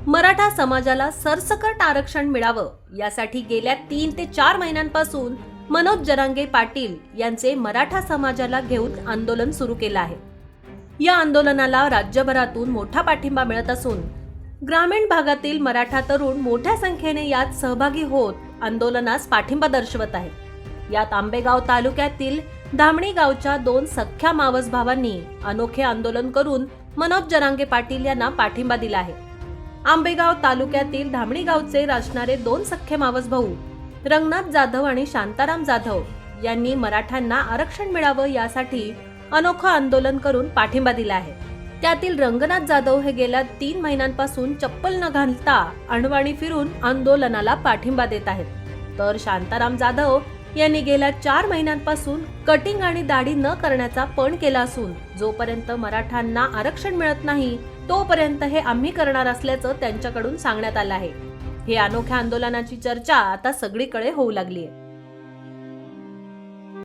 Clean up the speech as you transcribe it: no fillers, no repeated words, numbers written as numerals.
मराठा समाजाला सरसकट आरक्षण मिळावं यासाठी गेल्या 3 ते 4 महिन्यांपासून मनोज जरांगे पाटील यांचे मराठा समाजाला घेऊन आंदोलन सुरू केलं आहे। या आंदोलनाला राज्यभरातून मोठा पाठिंबा मिळत असून ग्रामीण भागातील मराठा तरुण मोठ्या संख्येने यात सहभागी होत आंदोलनास पाठिंबा दर्शवत आहेत। यात आंबेगाव तालुक्यातील धामणी गावच्या 2 सख्ख्या मावस भावांनी अनोखे आंदोलन करून मनोज जरांगे पाटील यांना पाठिंबा दिला आहे। आंबेगाव तालुक्यातील धामणी गावचे राहणारे 2 सख्खे मावस भाऊ रंगनाथ जाधव आणि शांताराम जाधव यांनी मराठ्यांना आरक्षण मिळावं यासाठी अनोखं आंदोलन करून पाठिंबा दिला आहे। त्यातील रंगनाथ जाधव हे गेल्या 3 महिन्यांपासून चप्पल न घालता अणवाणी फिरून आंदोलनाला पाठिंबा देत आहेत, तर शांताराम जाधव यांनी गेल्या 4 महिन्यांपासून कटिंग आणि दाढी न करण्याचा पण केला असून जोपर्यंत मराठ्यांना आरक्षण मिळत नाही तोपर्यंत हे आम्ही करणार असल्याचं त्यांच्याकडून सांगण्यात आलं आहे। हे अनोख्या आंदोलनाची चर्चा आता सगळीकडे होऊ लागली आहे।